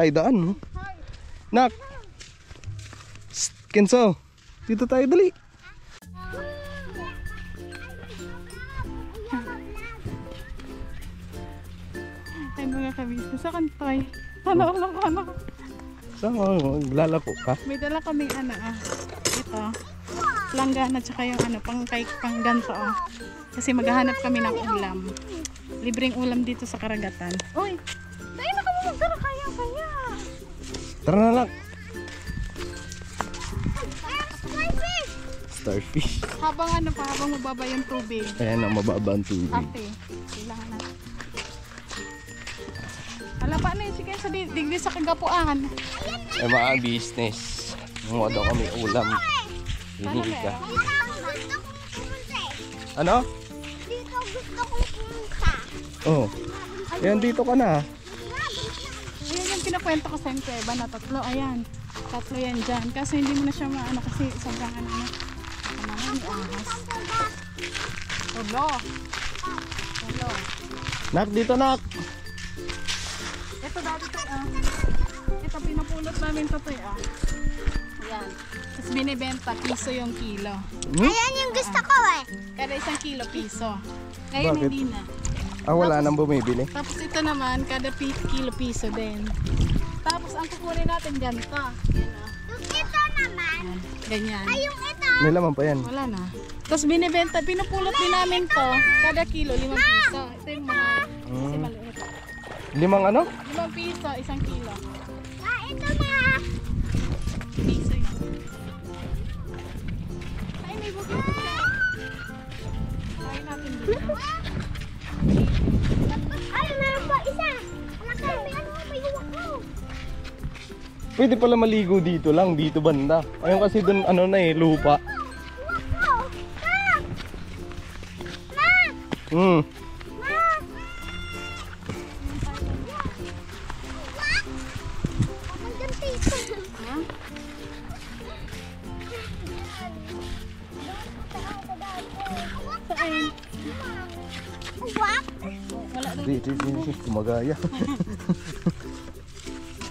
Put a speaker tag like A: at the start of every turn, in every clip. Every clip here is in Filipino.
A: tayo daan, no? Nak! Kenzo! Dito tayo, dali!
B: Ay mga kabisnes, sa kantoy. Ano.
A: Saan mo? Lalako ka?
B: May dala kaming ito. Langgana tsaka yung pang ganto. Kasi maghahanap kami ng ulam. Libreng ulam dito sa karagatan. Uy! Dahil na kami magdala kaya.
A: Tara na lang! Starfish.
B: Habang mababa yung tubig.
A: Ayan ang mababa ang tubig.
B: Ate, kailangan na. Alapa na yun, sige sa digdi sa kagapuan.
A: Ay mga business. Mga daw kami ulam. Hindi ka. Ano?
C: Dito gusto kong pumunta.
A: Oh. Ayan, dito ka na.
B: Ayan yung pinakwento ko sa Kuweba na tatlo. Ayan. Tatlo yan dyan. Kasi hindi mo na siya maano kasi sobrang naman ni ahas. Ulo.
A: Nak, dito nak.
B: Ito dati to Ito pinupulot namin to Ayan. Tapos binibenta piso yung kilo.
C: Ayan yung gusto ko eh.
B: Kada isang kilo piso. Ngayon
A: Bakit?
B: hindi na.
A: Wala nang bumibili.
B: Tapos ito naman kada kilo piso din. Tapos ang kukunin natin ganito.
C: Ito naman.
B: Ganyan.
C: Ay yung ito.
A: May laman pa yan.
B: Wala na. Tapos binibenta, pinupulot din namin to. Kada kilo, 5 piso. Ito yung mga, kasi maliit.
A: 5 ano?
B: 5 piso, isang kilo.
C: Ito na.
B: Piso yun. Ay, may bukit siya. Try natin dito.
C: Ay, meron pa isa. May huwak ko.
A: Pwede pala maligo dito lang, dito banda. Ayun kasi dun lupa.
C: Huwak ko. Ma!
B: Saan?
C: Uwak!
B: Wala na.
A: Di, kumagaya.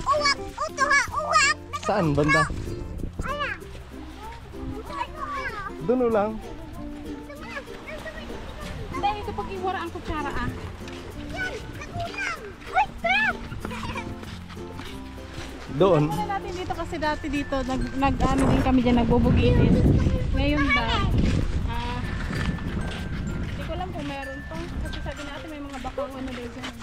C: Uwak! Ito ha! Uwak!
A: Saan banda?
C: Ayan!
A: Doon lang.
B: Dahil ito pag iwara ang kutsara
C: Yan! Nakulang! Uy! Crap!
A: Doon.
B: Muna natin dito kasi dati dito nag-ano din kami dyan, nagbubuginis. Ngayon ba? Hindi ko alam kung meron to. Kasi sabi natin may mga bakaw daw dyan.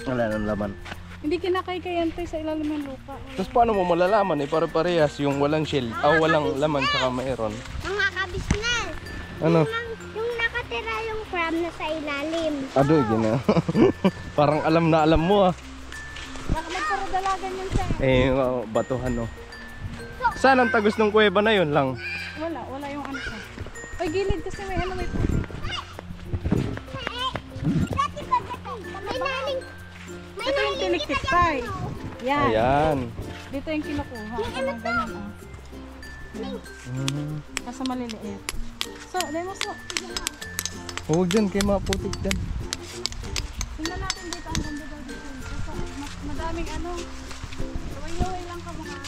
A: Wala nang laman.
B: Hindi kinakaikayan to sa ilalim ng lupa.
A: Tapos paano mo malalaman pare-parehas yung walang shell, walang laman tsaka mayroon.
C: Mga kabisnes!
A: Ano?
C: Yung nakatira yung crab na sa ilalim.
A: Adoy, gina. Parang alam na alam mo ah.
B: Baka magparadalagan yun siya.
A: Batuhan oh. Saan ang tagos ng kuweba na yun lang?
B: Wala yung ano siya. Ay, gilid kasi may may puti. Ito yung tiniktikpay. Yan.
A: Ayan.
B: Dito yung kinukuha. Mga ganyan ah. Nasa maliliit. So, demo so.
A: Huwag dyan, kay maputik dyan.
B: Tingnan natin dito ang ganda daw dito. So, madaming laway-laway lang ka mga.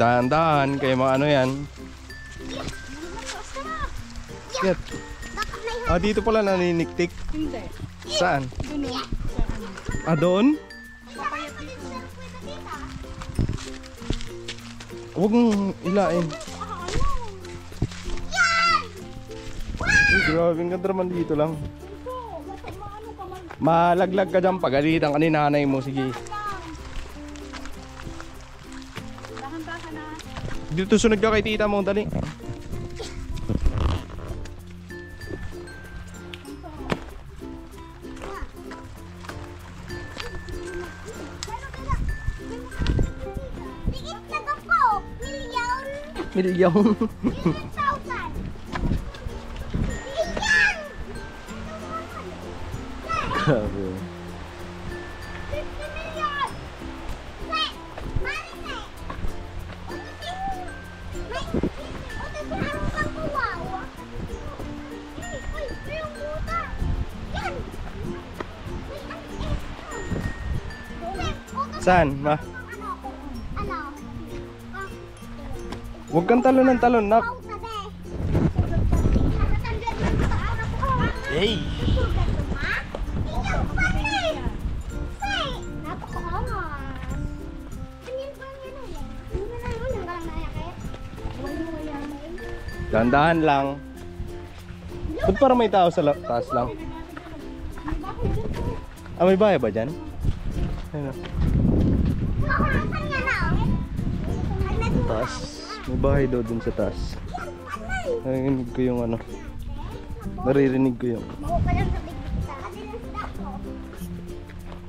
A: Dahan-dahan, kay mga yan. Shit. Dito pala naniniktik.
B: Hindi.
A: Saan?
B: Doon o.
A: Doon?
B: Papayat dito.
A: Huwag mong ilain. Grabe, ang ganda naman dito lang. Malaglag ka dyan, pagalitan ka ni nanay mo. Sige.
B: Dahan-dahan na.
A: Dito sunod ka kay tita mo, dali. Milyon. Grabe. Saan? Ma?
C: Ano?
A: Huwag kang talon ng talon, nak. Hey! Dahan-dahan lang. Ba't parang may tao sa taas lang? Ah, may bahay ba dyan? Ayun, taas. May bahay daw dun sa taas. Naririnig ko yung ano. Naririnig ko yung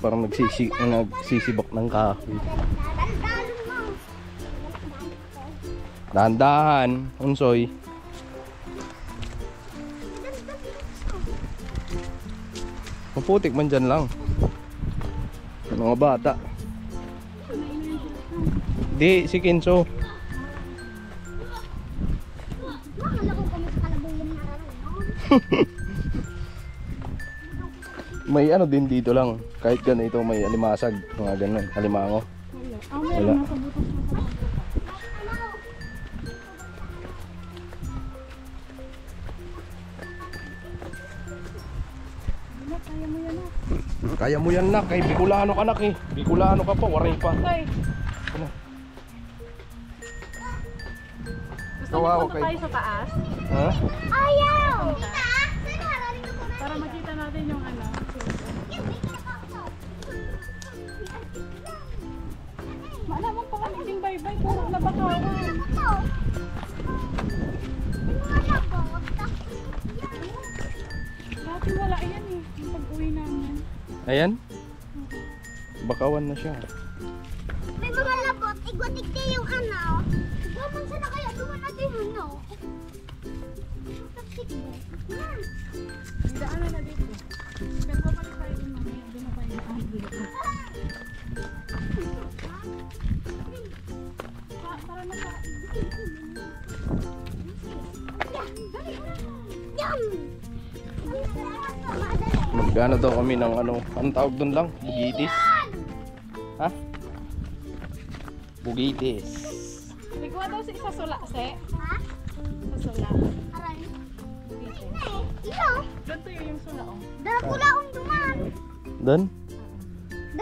A: parang nagsisibak ng kahoy. Dahan-dahan, unsoy. Maputik man dyan lang. Mga bata. Di, si Kinso. May ano din dito lang. Kahit ganito may alimasag. Mga ganun, alimango. Wala. Kaya mo yan, nak. Kay Bicolano ka, nak, eh. Bicolano ka pa, waray pa.
B: Tay,
A: Ano?
B: gusto niyo punta tayo sa taas?
A: Ha?
C: Ayaw!
B: Para makita natin yung ano. Maalaman pa kami ding bye-bye. Puro na bakawan. Dati wala yan eh. Yung pag-uwi namin.
A: Ayan. Bakawan na siya.
C: May mga labot, igwatigti yung ano. Gaman sana kaya duman natin yung no.
B: May daanan na dito. Pero papalik tayo din mamaya. Doon na tayo dito. Para nasa...
C: Yum!
A: Magkano daw kami ng ano, anong tawag doon lang? Bugitis? Ha? Bugitis.
B: Ligwa daw si isa sula, se.
C: Ha?
B: Sa sula.
C: Aray.
B: Dito.
C: Iyo!
B: Doon tayo yung sula, oh.
C: Dala pula akong duman.
A: Doon?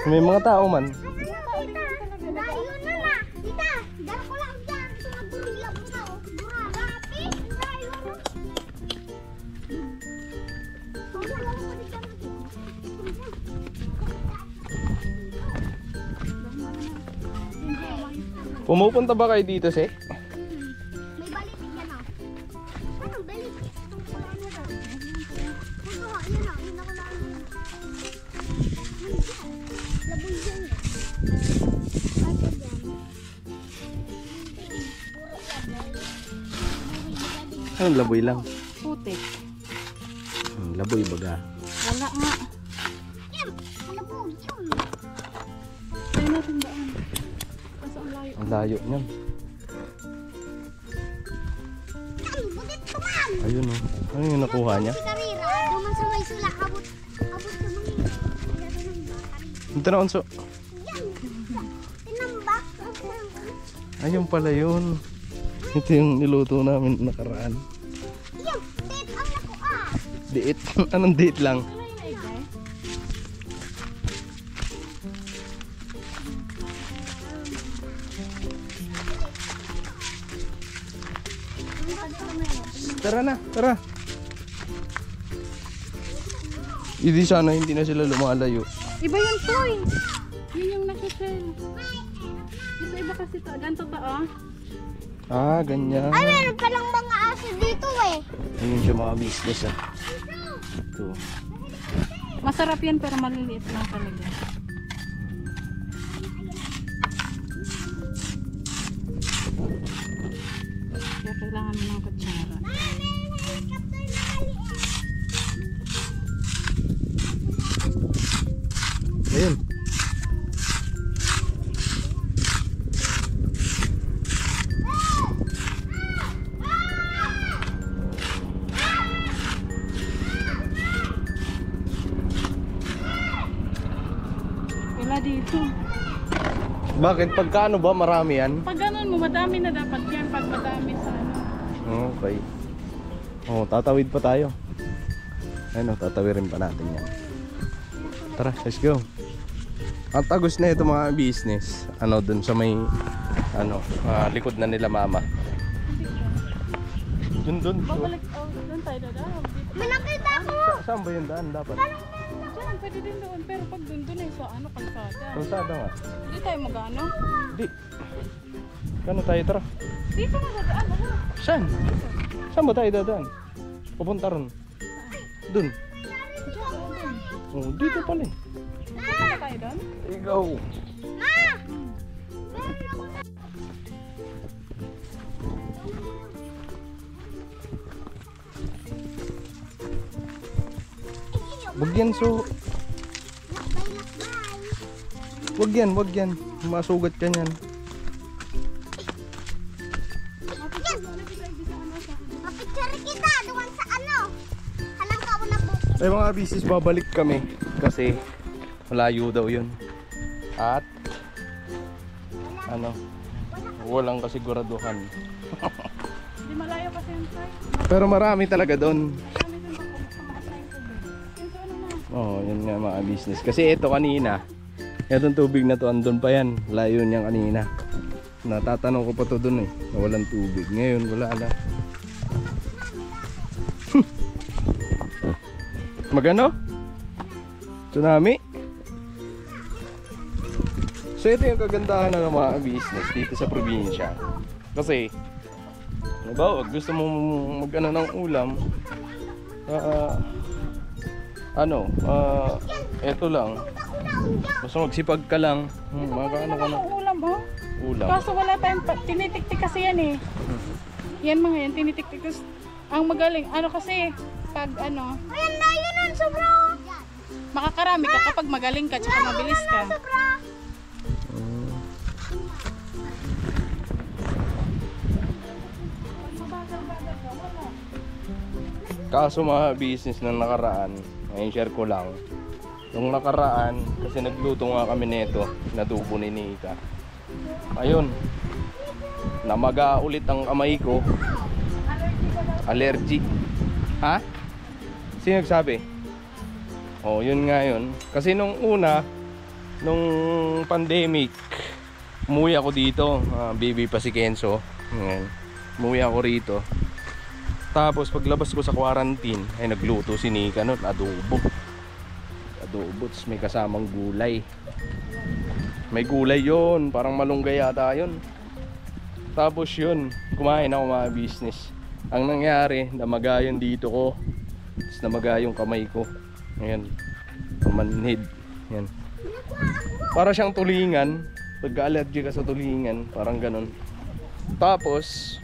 A: May mga tao man.
C: Ano, tita? Layo na na. Tita, dala ko lang dyan. Ito na burila mo na, oh. Rapi, layo na. Wala lang ako dito.
A: Pumupunta ba kayo dito, se?
C: May balitig yan, oh. Anong balitig? Itong pula niya daw. Ito, yan, oh. Yun ako lang. Laboy dyan, eh. Ito dyan.
A: Ayun, laboy lang.
B: Putik.
A: Laboy baga.
B: Wala nga.
C: Yan! Ano po? Yun!
B: Tayo natin daan. Kasi ang layo.
A: Ang layo niyan.
C: Yan! Budit ko man!
A: Ayun, oh. Ano yung nakuha niya?
C: Si Karira, duman sa may sula, abot sa mga
A: Ito na, unso.
C: yan! Tinambak!
A: Ayun pala yun. Ito yung niluto namin nakaraan.
C: Yan! Tit ang nakuha!
A: Diit. Anong diit lang?
B: Ano yung naigay?
A: Tara na, tara. Hindi sana, hindi na sila lumalayo.
B: Iba yun, Toy. Yun yung nakashell. Ito iba kasi to. Ganito to, oh.
A: Ah, ganyan.
C: Ay, meron palang mga aso dito eh!
A: Ayun siya mga business, ah. Ito.
B: Masarap yan pero maliliit lang talaga. Kaya kailangan mo ng kutsara.
A: Ayun.
B: Wala dito.
A: Bakit? Pagka ano ba? Marami yan?
B: Pag ganun mo, madami na dapat yan. Pag madami sa ano.
A: Okay. Oh, tatawid pa tayo. Ano, tatawirin pa natin yan. Tara, let's go. Ang tagos na ito mga business. Ano, dun sa may likod na nila mama. Dun.
B: Babalik, doon tayo dadaan.
C: May nakita ko.
A: Saan ba yung daan dapat?
B: Diyan, pwede din doon. Pero pag doon ay sa ano, kalsada.
A: Kalsada nga.
B: Hindi tayo mag-ano.
A: Di. Kano tayo, tara.
B: Dito na dadaan. Ano?
A: Saan? Saan ba tayo dadaan? Pupunta ron. Dun.
B: Diyan, doon.
A: Oh, dito pala eh.
B: Punta na tayo doon?
A: Ikaw. Wag yan, so. Wag yan. Masugat ka niyan.
C: Mapicture kita doon sa ano. Halang ka na po.
A: Ay mga bisis, babalik kami kasi malayo daw yun. At ano, walang kasiguraduhan.
B: Hindi malayo kasi yung site.
A: Pero marami talaga doon.
B: Kami doon bang kumakasay ko doon. Yung sa ano na.
A: Oo, yun nga mga business. Kasi ito kanina, itong tubig na to, andun pa yan. Layo niyan kanina. Natatanong ko pa to doon eh, na walang tubig. Ngayon, wala na. Magano? Tsunami? So ito yung kagandahan ng mga business dito sa probinsya. Kasi, halimbawa, gusto mo mag-ano ng ulam, eto lang. Basta magsipag ka lang. Makakaano ka na.
B: Ulam oh.
A: Ulam.
B: Kaso wala tayong tinitiktik kasi yan eh. Yan mga yan, tinitiktik. Tapos, ang magaling, ano kasi, pag ano,
C: Ayan na yun nun, sobra.
B: makakarami ka kapag magaling ka, tsaka mabilis ka.
C: Sobra.
A: Kaso mga business na nakaraan, ngayon share ko lang. Nung nakaraan, kasi nagluto nga kami nito, nadubo ni Nika. Ayun, namaga ulit ang kamay ko. Allergy. Ha? Sino nagsabi? Oh, yun nga yun. Kasi nung una, nung pandemic, umuwi ako dito. Baby pa si Kenzo. Ngayon, umuwi ako rito. Tapos paglabas ko sa quarantine, ay nagluto si Nika nun, adobo. Adobo, tapos may kasamang gulay. May gulay yon, parang malunggay yata yun. Tapos yun, kumain ako mga business. Ang nangyari, namaga yun dito ko. Tapos namaga yung kamay ko. Ayan, manhid. Ayan. Para siyang tulingan. Pagka-allergy ka sa tulingan, parang ganun. Tapos,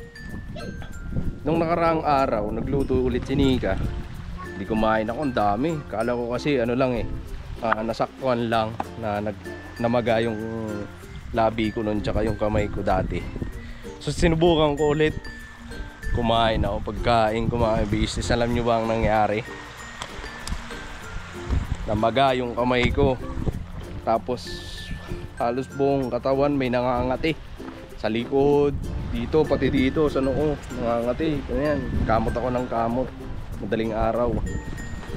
A: nung nakaraang araw, nagluto ulit si Nika. Hindi kumain ako, ang dami. Kala ko kasi ano lang eh, nasaktuan lang na namaga yung labi ko nun tsaka yung kamay ko dati. So sinubukan ko ulit. Kumain ako, pagkain, kumain business. Alam nyo ba ang nangyari? Namaga yung kamay ko. Tapos halos buong katawan may nangangati. Sa likod, dito, pati dito, sa noo, nangangati. Ganyan, kamot ako ng kamot. Madaling araw.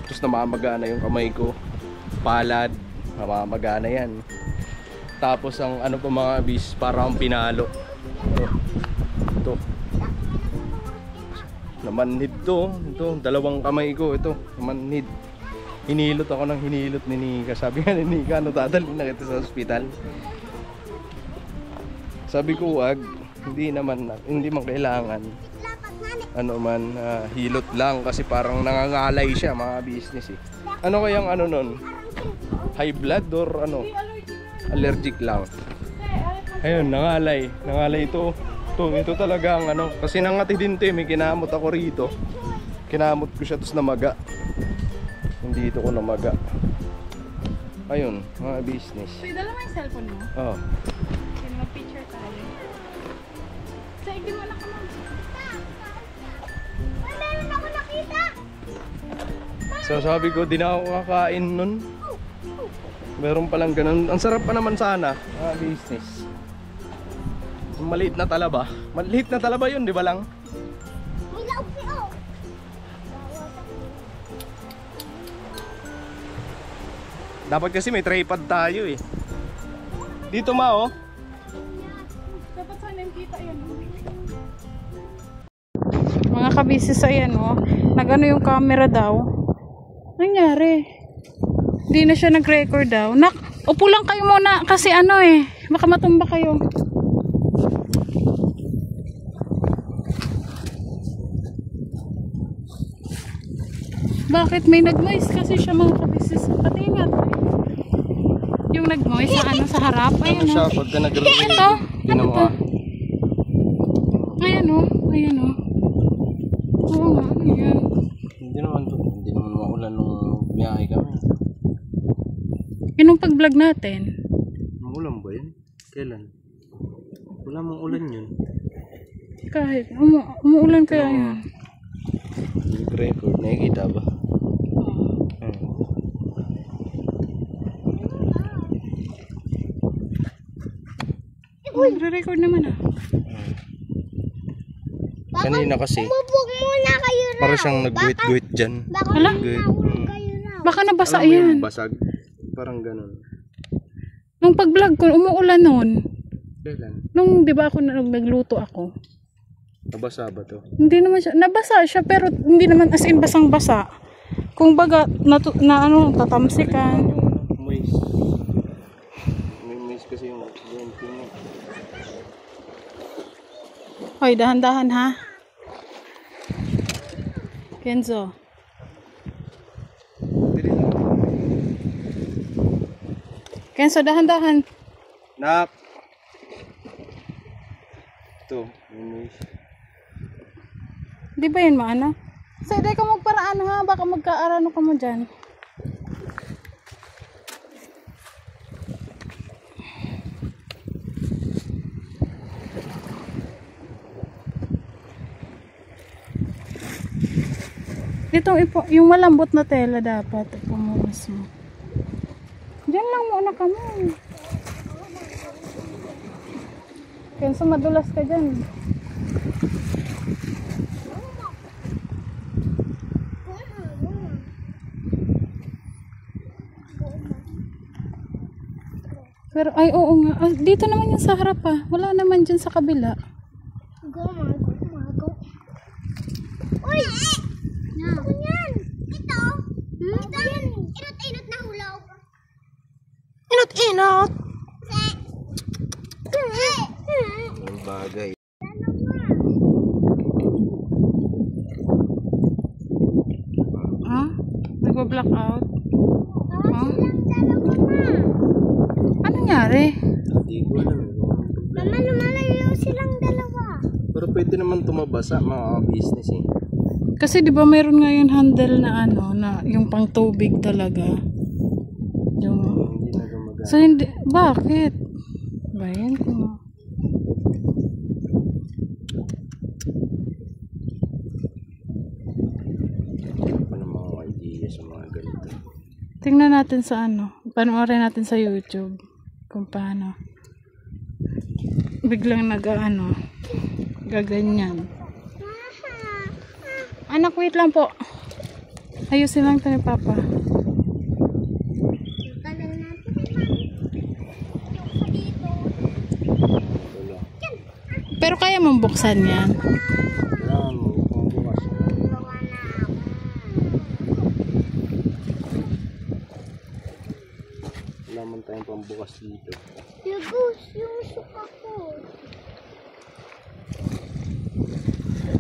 A: Tapos namamaga na yung kamay ko. Palad, namamaga na yan. Tapos ang ano pa mga bis, parang pinalo. Ito. Namanhid to. Ito, dalawang kamay ko. Ito, namanhid. Hinilot ako ng hinilot ni Nika. Sabi nga ni Nika, ano dadalhin na kita sa ospital? Sabi ko, wag. Hindi man kailangan. Ano man, hilot lang kasi parang nangangalay siya mga business eh. Ano kayang ano nun? High blood or ano? Allergic lang. Ayun, nangalay. Nangalay ito. Ito talaga ang ano. Kasi nangati din ito eh. May kinamot ako rito. Kinamot ko siya tapos namaga. Hindi ito ko namaga. Ayun, mga business.
B: So, dala mo yung cellphone mo?
A: Oo.
B: Kaya mag-picture tayo. So, hindi mo na ka mag...
C: Meron ako nakita.
A: So sabi ko, di na ako kakain nun. Meron palang ganun. Ang sarap pa naman sana. Business. Maliit na talaba. Maliit na talaba yun, di ba lang?
C: May laog si O.
A: Dapat kasi may tripod tayo eh. Dito ma oh.
B: Dapat sana yung kita yun. Mga kabisis, ayan oh. Nag-ano yung camera daw. Nangyari? Hindi na siya nag-record daw. Upo lang kayo muna kasi ano eh. Baka matumba kayo. Bakit may nag-noise kasi siya mga kabisis? Patingat. Yung nag-noise sa ano sa harap.
A: Ano
B: Ayan
A: siya
B: oh.
A: pagka nag-record?
B: Ito. Ano to?
A: Ginawa.
B: Ayan oh. Ayan oh. Oo nga. Ano yan?
A: Hindi naman maulan nung biyahe kami.
B: Yun yung pag-vlog natin.
A: Maulan ba yun? Kailan? Wala mong ulan yun.
B: Kahit umuulan kaya yan.
A: Nag-record. Nakikita ba?
B: Nagre-record naman ah.
A: Kanina kasi
C: Bubog muna kayo na.
A: para siyang nag-guit-guit dyan.
C: Baka
B: Hala?
C: mahulog kayo na.
B: Baka nabasa
A: Alam mo yung
B: yan.
A: basag? Parang ganun.
B: Nung pag-vlog ko, umuulan noon.
A: Kailan?
B: Nung di ba ako nagluto ako.
A: Nabasa ba to?
B: Hindi naman siya, nabasa siya pero hindi naman as in basang-basa. Kung baga, tatamsikan.
A: Yung ano, moist. May moist kasi yung lente niya.
B: Hoy, dahan-dahan ha. Kenzo. Kenzo, dahan-dahan.
A: Nak! Ito, may moist.
B: Di ba yun maano? So, hindi ka magparaan ha. Baka magkaarano ka mo dyan. Yung malambot na tela dapat. Ipamunas mo. Diyan lang muna kami. Kaya madulas ka dyan. Pero ay oo nga. Ah, dito naman yung sa harap ah. Wala naman dyan sa kabila.
C: Go. Uy! Ano yan? Ito? Ito yan. Inot-inot na hulaw.
B: Inot-inot!
A: Yung bagay.
B: Ha? Nagwa-black out? Ha? Ano nangyari?
A: Hindi ko alam.
C: Mama, lumalayo silang dalawa.
A: Pero pwede naman tumabasa mga business eh.
B: Kasi 'di ba meron ngayon handle na ano na yung pang tubig talaga. Yung
A: Hindi na gumagana.
B: so hindi bakit? Ba yan ko.
A: Ano mga idea sa mga ganito.
B: Tingnan natin sa ano. Panoorin natin sa YouTube kung paano. Biglang nag-ano gaganyan. Anak, wait lang po. Ayusin lang ito ni Papa.
C: Tagal natin dito.
A: Wala.
B: Pero kaya mong buksan yan.
A: Kailangan mo kung bukas.
C: Gawa na ako.
A: Wala man tayong pambukas dito.
C: Lagos yung suka ko.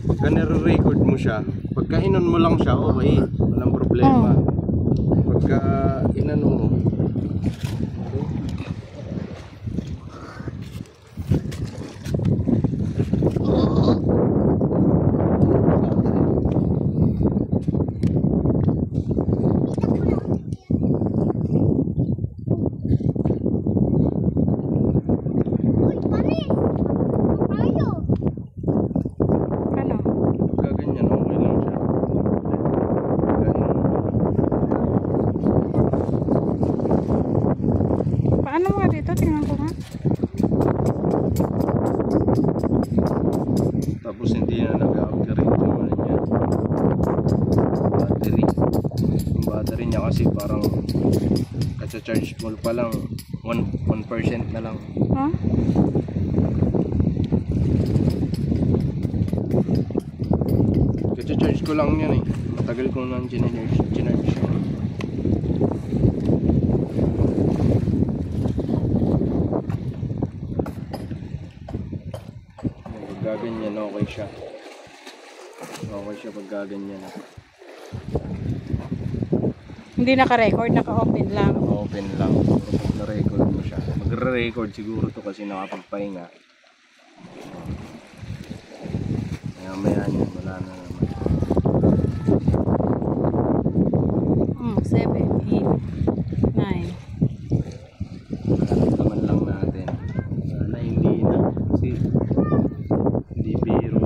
A: Pagka nare-record mo siya, pagka inon mo lang siya, okay, walang problema. Pagka inano mo,
C: Uy, panis! Tayo!
B: Ano?
A: pagka ganyan, okay lang siya. Pagka inon.
B: dito. Tingnan ko nga.
A: Tapos hindi na nag-upgrade yung ano niya. Battery. Yung battery niya kasi parang katsa-charge full pa lang 1% na lang.
B: Huh?
A: Katsa-charge ko lang yan eh. Matagal ko nang ginarge siya. Pag gaganyan okay siya. Okay siya pag gaganyan.
B: Hindi naka-record, naka-open lang.
A: Open lang. Pag na-record mo siya. Magre-record siguro to kasi nakapagpahinga. Maya niya, wala na naman.
B: 7, 8, 9.
A: Naman lang natin. Sana hindi na. Kasi hindi biro.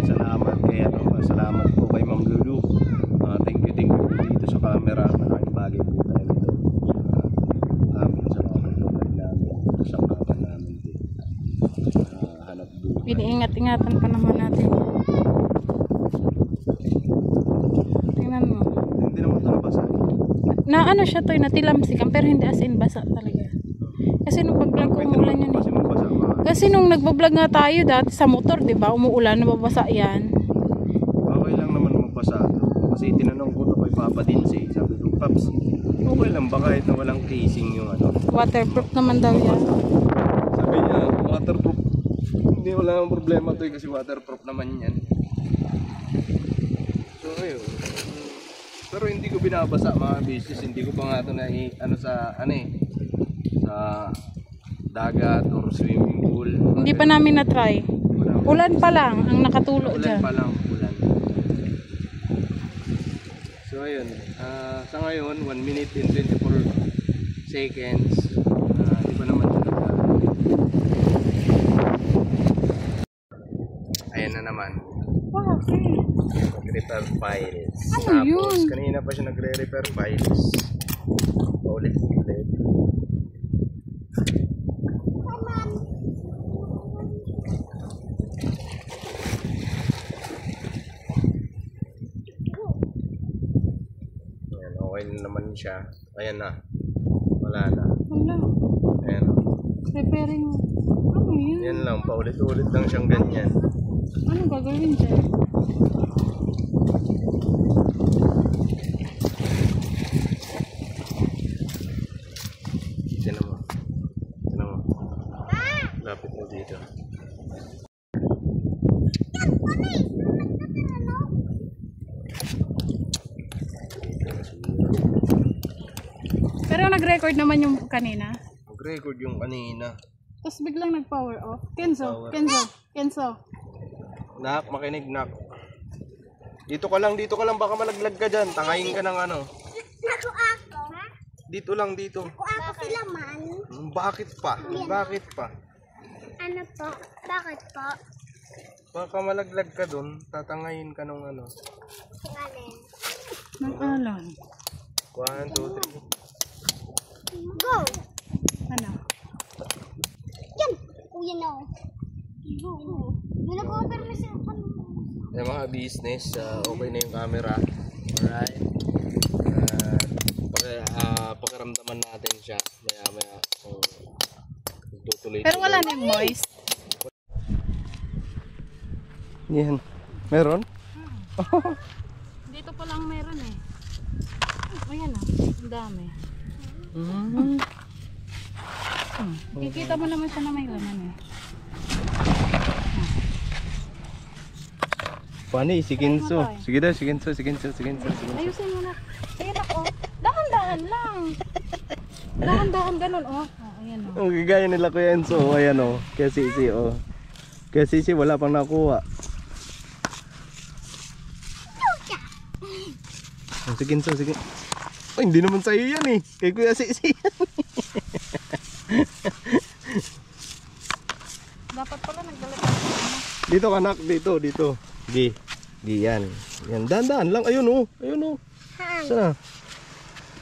A: Salamat kaya salamat po kay Ma'am Lulu. Thank you po dito sa camera. Malaking bagay po tayo nito. Sa mga vlog namin. Sa kapan namin din. Hanap buhay.
B: Iniingat-ingatan pa naman natin. Tingnan mo.
A: Hindi naman ito nabasa.
B: Na ano siya to, natilamsikan pero hindi as in basa talaga. Kasi nung pag-vlog ko umulan yun eh.
A: Kasi mabasa ka.
B: Kasi nung nagbablog nga tayo dati sa motor, 'di ba? Umuulan, nababasa 'yan.
A: Okay lang naman mabasa. Kasi tinanong ko to kay Papa Dinsi. Sabi ko, Paps, okay lang ba kahit na walang casing yung ano?
B: Waterproof naman daw 'yan.
A: Sabi niya, waterproof. Hindi wala nang problema to kasi waterproof naman yan. So ayun. Pero hindi ko binabasa mga business. Hindi ko pa nga ito na ano sa ano eh. Sa dagat or swimming pool.
B: Hindi pa namin na-try. Ulan pa lang ang nakatulo
A: Ulan
B: dyan.
A: pa lang, ulan. So ayun, sa ngayon 1 minute and 24 seconds. Di ba naman ito ayan na naman.
B: Wow, okay.
A: Nag-repair files.
B: Ano yun?
A: Kanina pa siya nagre-repair files. Paulit-ulit. Ayan, okay na naman siya. Ayan na. Wala na.
B: Wala.
A: Ayan.
B: Repairing. Ano yun?
A: Yan lang, paulit-ulit lang siyang ganyan.
B: Anong gagawin dyan?
A: Tinan mo. Tinan mo. Lapit mo dito.
B: Pero nag-record naman yung kanina.
A: Mag-record yung kanina.
B: Tapos biglang nag-power off. Kenzo,
A: Power.
B: Kenzo, Kenzo.
A: Nak, makinig nak. Dito ka lang, baka malaglag ka dyan. Tangayin ka ng ano.
C: Ako.
A: Dito lang, dito.
C: Ako sila man.
A: Bakit pa? Bakit pa?
C: Ano po? Bakit po?
A: Baka malaglag ka dun, tatangayin ka ng ano.
C: Alin?
B: Nang alam.
A: 1, 2, 3.
C: Go!
B: Ano?
C: Yan! Kuya na. Go. Wala ko permission.
A: Yung mga business, okay na yung camera. Alright. Pakiramdaman natin siya. Maya kung tutuloy.
B: Pero wala na yung moist.
A: Yan. Meron?
B: Dito pa lang meron eh. Ayan ah, ang dami. Kikita mo naman siya na may laman eh.
A: Paano si Kinso? Sige daw, si Kinso.
B: Ayusin mo na. Ayan ako. Dahan-dahan lang. Dahan-dahan ganun oh. Ayan oh.
A: Ang gagaya nila Kuya Enzo, ayan o. Kaya Sisi o. Kaya Sisi wala pang nakuha. Sige Enzo, sige. Ay, hindi naman sa'yo yan eh. Kay Kuya Sisi yan.
B: Dapat pala nagdala tayo.
A: Dito ka nak, dito. Gi yan. Yan, dahan-dahan lang. Ayun o. Sana.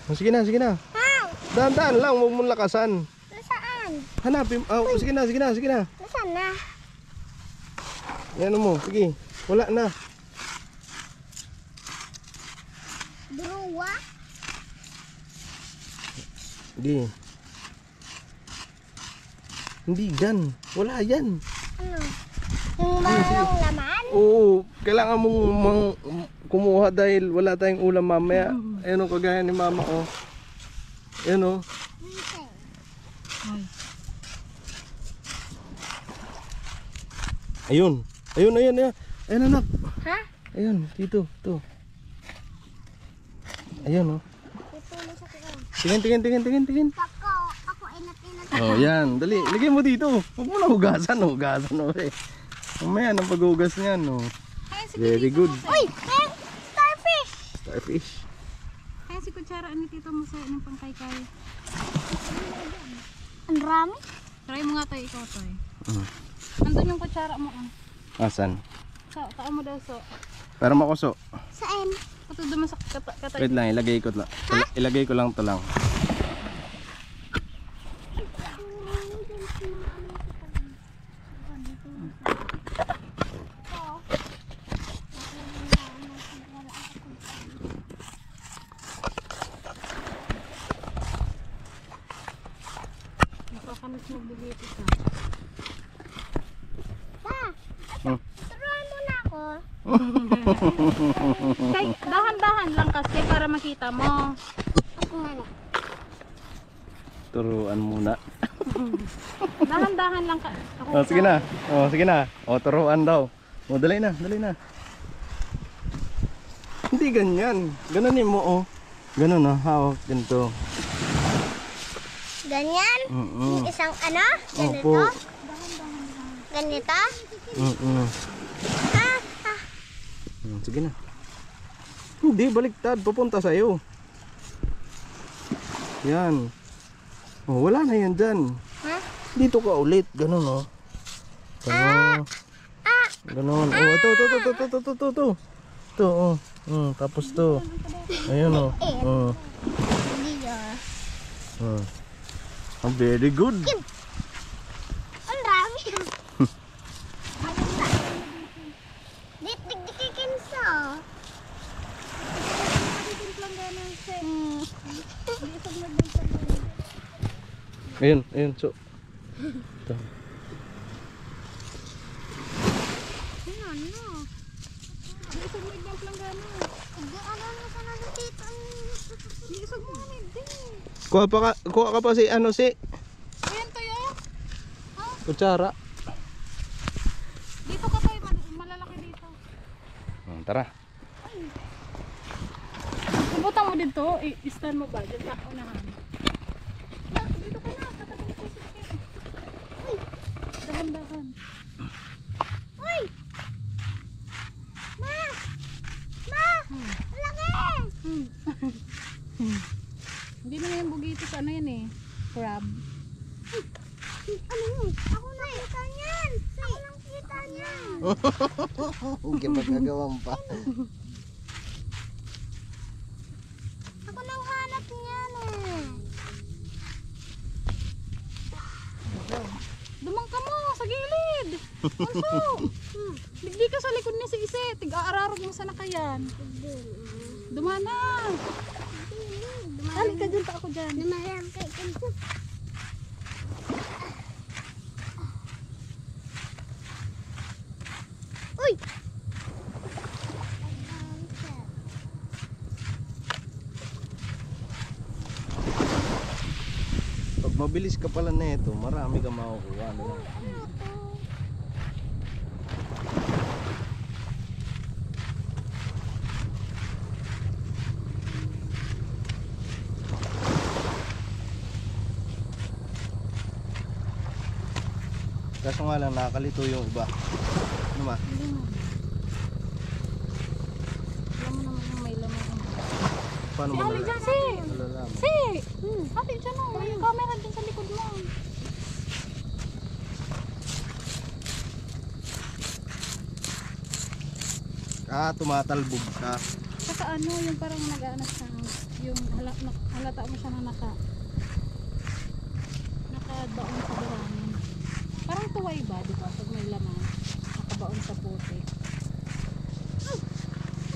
A: Oh, sige na. Dahan-dahan lang, huwag mong lakasan.
C: Nasaan?
A: Hanapin. Oh, sige na, sige na, sige na.
C: Nasaan na?
A: Yan mo, sige. Wala na.
C: Druwa?
A: Hindi. Hindi yan. Wala yan.
C: Ano? Yung marong laman?
A: Oo, kailangan mong kumuha dahil wala tayong ulam mamaya. Ayun o, kagaya ni mama o. Ayun o.
B: Ay.
A: Ayun. Ayun, ayun, ayun. Ayun anak.
C: Ha?
A: Ayun, dito, to. Ayun o.
C: Ituloy sa tiyan.
A: Tingin, tingin, tingin, tingin, tingin.
C: Ako inat-inat.
A: Oh, yan. Dali, lagay mo dito. Huwag mo na hugasan, hugasan o eh. Mamaya ng paghugas niyan, no.
B: Kaya si
A: Very good.
C: Uy! Mayroong starfish!
A: Starfish.
B: Kaya si kutsara ni Tito mo sa ng pangkaykay.
C: Ang rami?
B: Try mo nga tayo ikaw tayo.
A: Mm.
B: Andun yung kutsara mo.
A: Asan?
B: So, tao mo daw so.
A: Para makuso.
C: Saan?
B: Ito duman sa katay.
A: Wait lang, ilagay ko lang. Ilagay ko lang to lang.
B: Nakakamis magbugitis na.
C: Pa!
A: Hmm.
C: Turuan mo na ako.
B: Kay, dahan-dahan lang kasi para makita mo.
C: Ako nga na.
A: Turuan muna.
B: Dahan-dahan lang ka. Ako,
A: Oh, sige na. Oh, sige na. Oh, turuan daw. Oh, dali na, dali na. Hindi ganyan. Ganonin mo, oh. Ganon, oh. Hawak ganito.
C: Ganyan?
A: Mm-mm.
C: Isang ano? Ganito?
A: Opo.
C: Ganito?
A: Mm-mm.
C: Ah! Ah!
A: Sige na. Hindi, baliktad. Papunta sa'yo. Yan. Oh, wala na yan dyan.
C: Ha?
A: Dito ka ulit. Ganon, oh. Ganon. Ganon. Oh, ito. Ito, oh. Tapos to. Ayun, oh.
C: Hindi ah.
A: Oh, very good.
C: Ang rami. Dik-dik-dikikin sa.
A: Ayun, ayun. So. Ito.
C: Ano?
B: isog mo yung planggana.
C: Ano na sana dito?
B: Isog mo nga din.
A: Kuha ka pa si ano si
B: Ayan tayo.
A: kutsara.
B: Dito ka tayo. Malalaki dito.
A: Tara.
B: Subutan mo dito. I-stand mo ba? Diyan sa unahan. Dito ka na. Katabi ko si Kate. Dahan-dahan.
C: Uy! Ma! Ma! Laki!
B: Hindi na yung bugitis. Ano yan eh? Crab.
C: Ano yun? Ako nakita niyan! Ako nakita niyan!
A: Huwag ka magagawang pa.
C: Ako nang hanap niyan eh!
B: Dumang ka mo sa gilid. Manso. Digdi ka sa likod niya si Ise. Tig-aararog mo sana kayan. Dumana. Halik ka dyan pa ako dyan.
C: Namayam kay Kanto. Uy!
A: Pag mabilis ka pala na ito, marami ka makukuha. Ano? Kaso nga lang nakakalito yung iba. Ano ba?
B: Hindi na. Alam mo naman yung may laman.
A: Paano
B: Si
A: mo
B: Ali dyan, si!
A: malalaman?
B: Si! Ali dyan o. May camera dyan sa likod mo.
A: Tumatalbog ka.
B: Saka ano, yung parang nag-aanas sa yung halata mo siya na naka kaway ba, di ba? Pag may laman, nakabaon sa puti.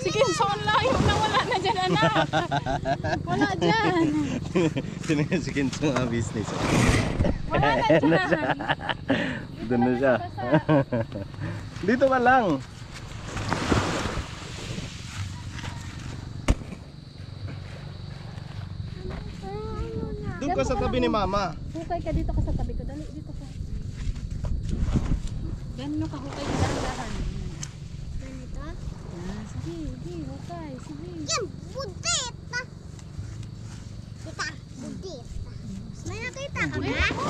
B: Sige, so ang layo na wala na dyan, anak. Wala dyan.
A: Sino yung si Kinso nga business?
B: Wala na dyan.
A: Doon na siya. Dito ka lang. Doon ka sa tabi ni mama.
B: Hukay ka dito ka sa tabi ko. Dali, dito ka. Ganun ka, hukay ka dahan-dahan.
C: Ganito?
B: Sige, sige, hukay, sige.
C: Yan, budit! Kita, budit. May nakita ka ba? Yan ako.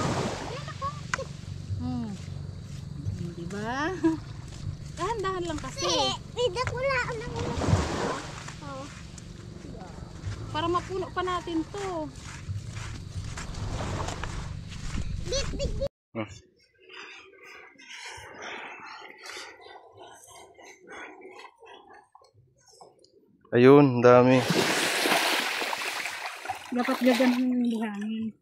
B: Diba? Dahan-dahan lang kasi.
C: Tidak wala. Oh.
B: Para mapuno pa natin to.
C: Bit, bit, bit.
A: Ayun, dami.
B: Dapat gaganon yung buhangin.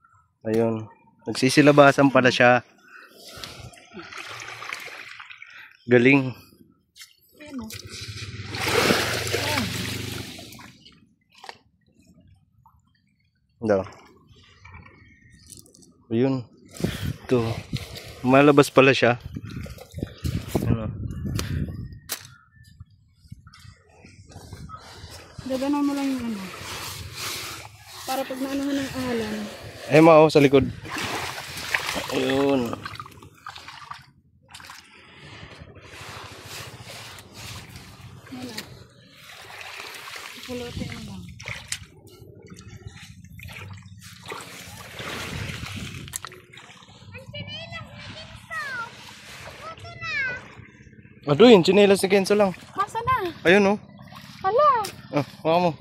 A: Ayun. Nagsisilabasan pala siya. Galing.
B: Ayan o.
A: Daw. Ayun. Ito. Malabas pala siya. Ano?
B: Gaganon mo lang yung ano. Para pag naanuhan ng ahalan.
A: Ay, mao sa likod. Ayun.
B: Wala. Pulutin mo lang.
A: Ado yun, tsinelas ni Kenzo lang.
B: Masa na?
A: Ayun oh.
B: Hala!
A: Ah, baka mo.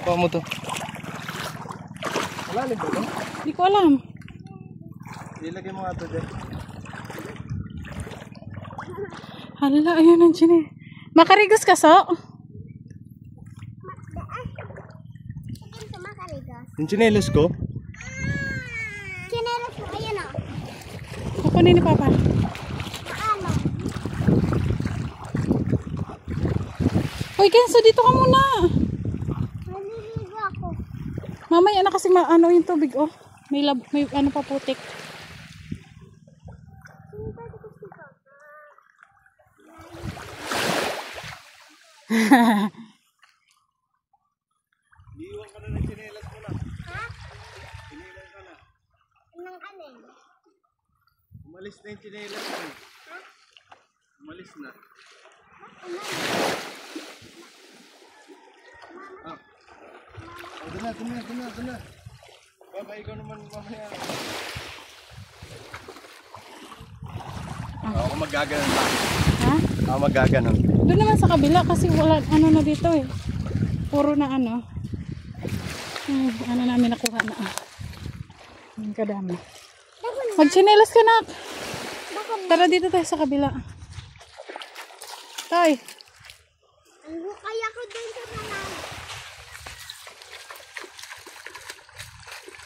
A: Baka mo to. Wala ba ito?
B: Hindi ko alam.
A: Ilagay mo nga ito dyan.
B: Hala, ayun ang chine. Makarigos ka, so?
C: Sige, sumakarigas.
A: Yung tsinelas ko?
C: Kinelas mo, ayan o.
B: Kukunin ni Papa.
C: Paano?
B: Uy, Kenzo, dito ka muna.
C: Maliligo ako.
B: Mamaya na kasi ano yung tubig, oh. May ano pa putik.
A: Iiwan ka na ng tsinelas mo na.
C: Ha?
A: Iniwan ka na.
C: Nang alin?
A: Umalis na yung tsinelas mo.
C: Ha?
A: Umalis na. Ah. Oh, doon na. Baba, ikaw naman mamaya. Ako magaganon ba?
B: Ha?
A: Ako magaganon.
B: Doon naman sa kabila kasi wala ano na dito eh. Puro na ano. Ano namin nakuha na. Ang kadami. Magchinelas ka na. Tara dito tayo sa kabila. Tay.
C: Ang hukay ako dun sa malayo.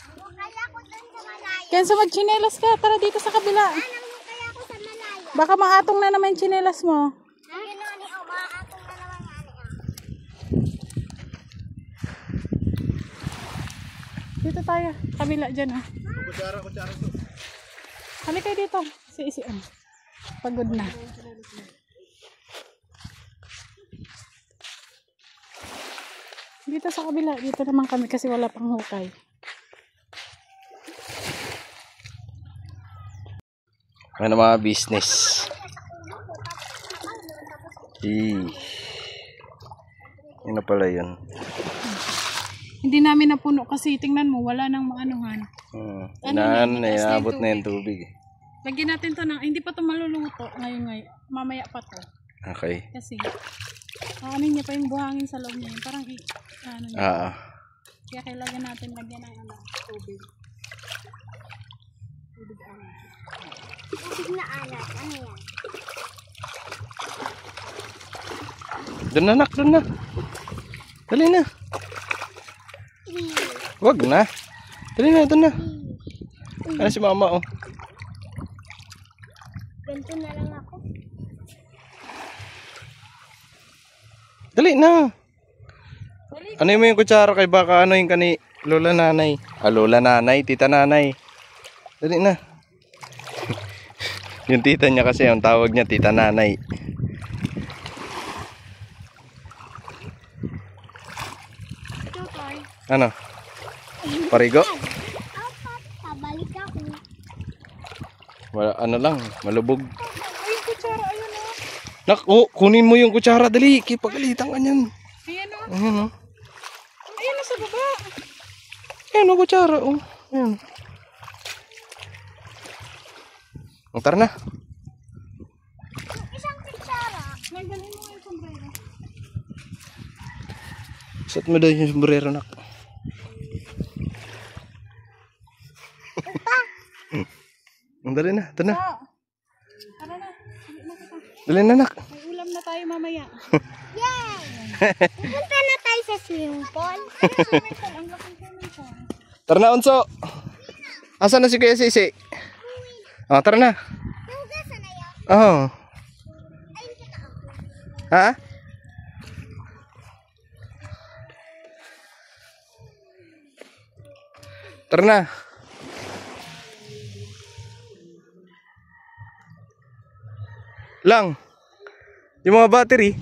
C: Ang hukay ako dun sa malayo.
B: Kenzo, magchinelas ka. Tara dito sa kabila.
C: Ang hukay ako sa malayo.
B: Baka maatong na naman yung chinelas mo.
C: Ha? Gano'n ni o, maatong na naman nga ni o.
B: Dito tayo. Kabila dyan ah.
A: Kutsara to.
B: Halika kayo dito. Si pagod na. Dito sa kabila. Dito naman kami kasi wala pang hukay.
A: Ano mga business? Ano pala yun?
B: Hindi namin napuno kasi tingnan mo, wala nang maanuhan.
A: Inaabot na yung tubig.
B: Lagyan natin to ng, hindi pa to maluluto ngayon. Mamaya pa to.
A: Okay.
B: Kasi, ano niya pa yung buhangin sa loob niya. Parang, ano niya. Kaya kailangan natin lagyan ng tubig.
C: Tubig na alat. Ano yan?
A: Doon na, nak. Doon na. Dali na. Wag na. Dali na, doon na. Ano si mama, oh.
C: Ganito na lang ako.
A: Dali na. Ano mo yung kutsara kay baka ano yung kani lola nanay. Ah, lola nanay, tita nanay. Dali na. Yung tita niya kasi, ang tawag niya tita nanay.
C: Ito, Toy.
A: Ano? Parigo?
C: Apat. Pabalik ako.
A: Wala, ano lang, malubog.
B: Ay, kutsara, ayun o.
A: Nak, oh, kunin mo yung kutsara, dali. Kipagalitan ka niyan.
B: Ayan o.
A: Ayan o.
B: Ayan o sa baba.
A: Ayan o, kutsara. Oh. Ayan. Tara na.
C: Isang kutsara.
B: Nagdalhin mo nga yung sombrero.
A: Suot mo daw yung sombrero, nak. Dali na, ito na.
B: Ah, tara na. Sige na kita.
A: Dali na, nak.
B: May ulam na tayo mamaya.
C: Yay! Pupunta na tayo sa swimming pool.
B: Swimming pool, ang laking swimming pool.
A: Tara na, Unso. Asan na si Kuya Sisi? Oh, tara na.
C: Hugasan na yan.
A: Oh.
C: Ayun kita ako.
A: Ha? Tara na. Lang. Yung mga battery.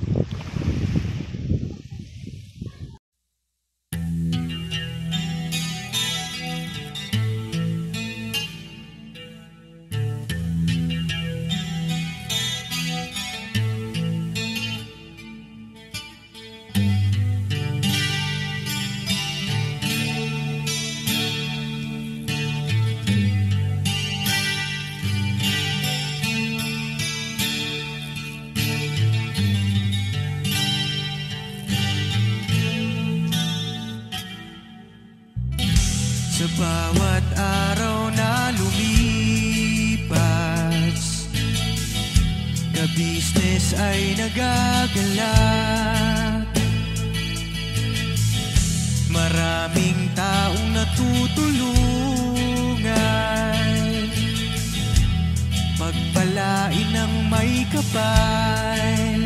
D: Sa bawat araw na lumipas, ka-business ay nagagalak. Maraming taong natutulungan, pagpalain ng may kapal.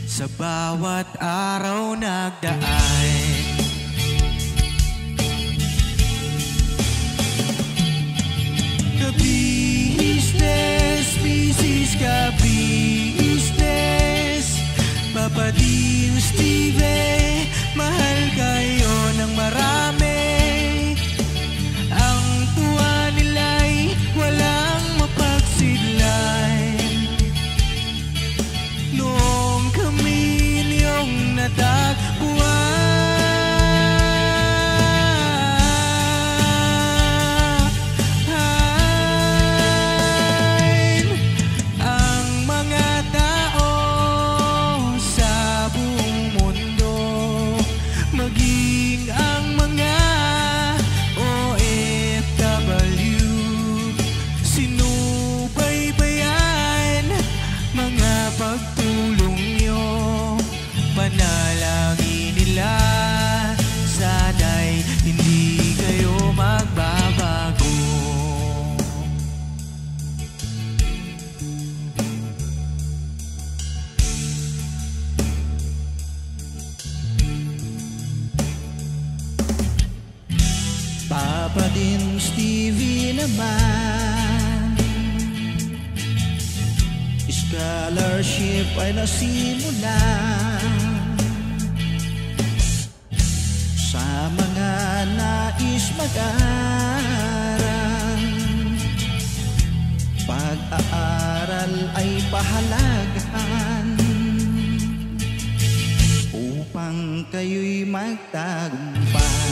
D: Sa bawat araw nagdaan, ka-business, business ka-business, Papa Dio, Steve, mahal kayo ng marami. Ang tuwa nila'y walang mapagsidlay. Noong kami niyong natagpuan, Papa din Stevie naman, scholarship ay nasimulan sa mga nais mag-aral. Pag-aaral ay pahalagahan upang kayo'y magtagumpay.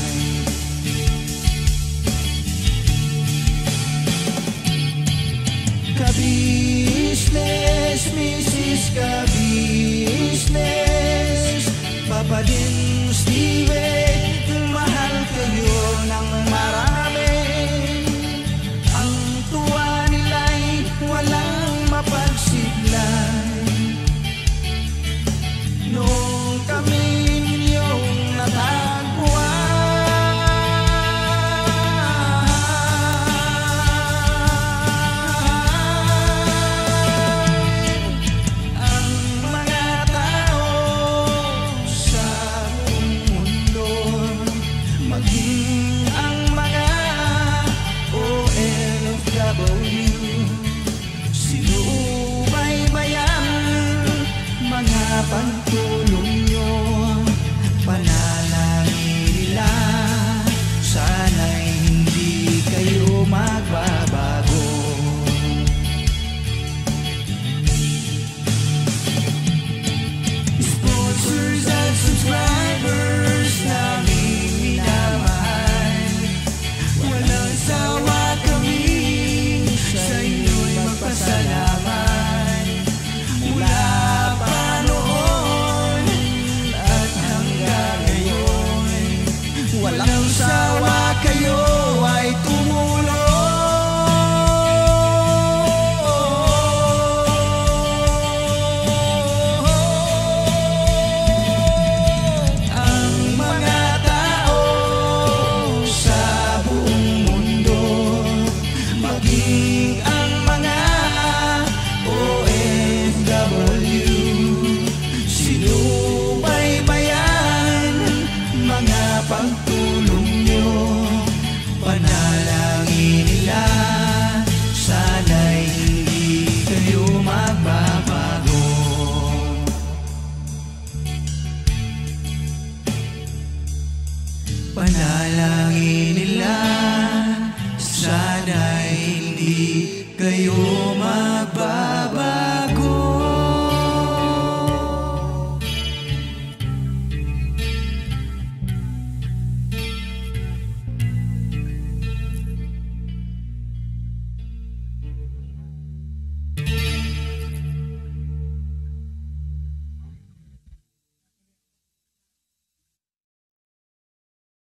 D: Ka-business, Mrs. Ka-business, Papa din Steve, mahal kayo ng marami. Ang tuwa nila'y walang mapagsidlay. Noong kami ninyong natagpuan, walang sawa kayo ay tumulong. Ang mga tao sa buong mundo, maging ang mga OFW, sinubaybayan mga pagtulong nyo, panalangin nila, sana'y hindi kayo magbabago. Panalangin nila, sana'y hindi kayo magbabago.